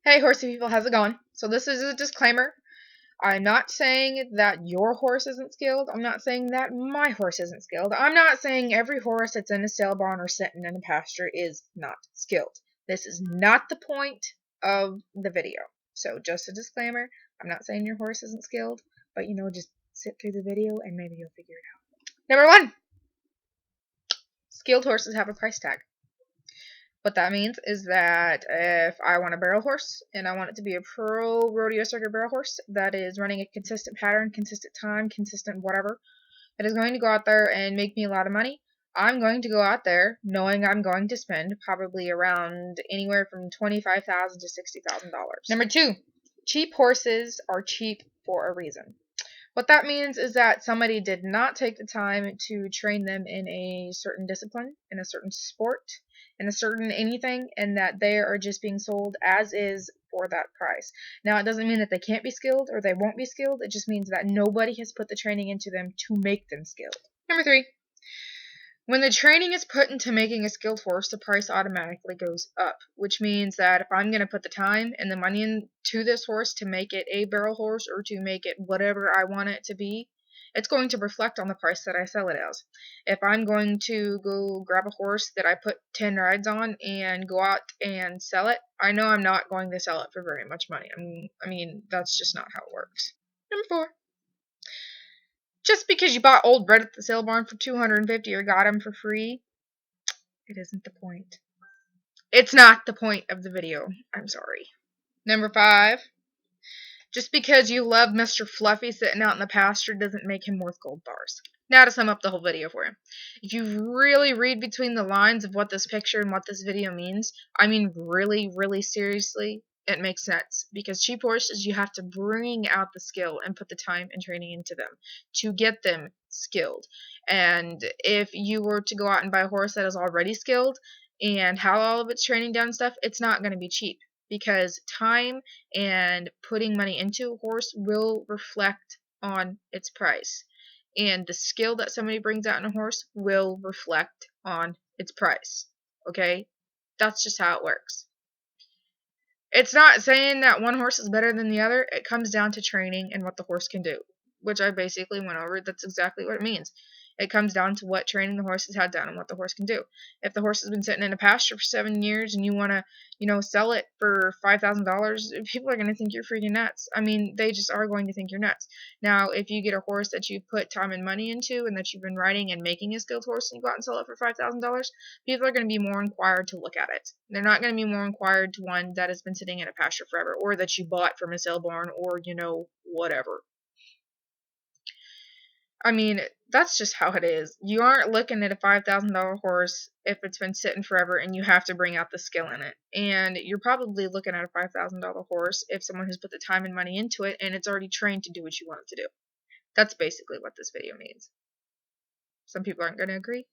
Hey horsey people, how's it going? So this is a disclaimer. I'm not saying that your horse isn't skilled. I'm not saying that my horse isn't skilled. I'm not saying every horse that's in a sale barn or sitting in a pasture is not skilled. This is not the point of the video. So just a disclaimer. I'm not saying your horse isn't skilled, but just sit through the video and maybe you'll figure it out. Number one, skilled horses have a price tag. What that means is that if I want a barrel horse and I want it to be a pro rodeo circuit barrel horse that is running a consistent pattern, consistent time, consistent whatever, that is going to go out there and make me a lot of money, I'm going to go out there knowing I'm going to spend probably around anywhere from $25,000 to $60,000. Number two, cheap horses are cheap for a reason. What that means is that somebody did not take the time to train them in a certain discipline, in a certain sport, in a certain anything, and that they are just being sold as is for that price. Now, it doesn't mean that they can't be skilled or they won't be skilled. It just means that nobody has put the training into them to make them skilled. Number three, when the training is put into making a skilled horse, the price automatically goes up, which means that if I'm going to put the time and the money into this horse to make it a barrel horse or to make it whatever I want it to be, it's going to reflect on the price that I sell it as. If I'm going to go grab a horse that I put 10 rides on and go out and sell it, I know I'm not going to sell it for very much money. I mean, that's just not how it works. Number four. Just because you bought old bread at the sale barn for $250 or got him for free, it isn't the point. It's not the point of the video. I'm sorry. Number five. Just because you love Mr. Fluffy sitting out in the pasture doesn't make him worth gold bars. Now to sum up the whole video for you. If you really read between the lines of what this picture and what this video means, I mean really, really seriously, it makes sense. Because cheap horses, you have to bring out the skill and put the time and training into them to get them skilled. And if you were to go out and buy a horse that is already skilled and have all of its training done and stuff, it's not going to be cheap. Because time and putting money into a horse will reflect on its price. And the skill that somebody brings out in a horse will reflect on its price. Okay? That's just how it works. It's not saying that one horse is better than the other. It comes down to training and what the horse can do, which I basically went over. That's exactly what it means. It comes down to what training the horse has had done and what the horse can do. If the horse has been sitting in a pasture for 7 years and you want to, sell it for $5,000, people are going to think you're freaking nuts. I mean, they just are going to think you're nuts. Now, if you get a horse that you put time and money into and that you've been riding and making a skilled horse and you go out and sell it for $5,000, people are going to be more inquired to look at it. They're not going to be more inquired to one that has been sitting in a pasture forever or that you bought from a sale barn or, whatever. I mean, that's just how it is. You aren't looking at a $5,000 horse if it's been sitting forever and you have to bring out the skill in it. And you're probably looking at a $5,000 horse if someone has put the time and money into it and it's already trained to do what you want it to do. That's basically what this video means. Some people aren't going to agree.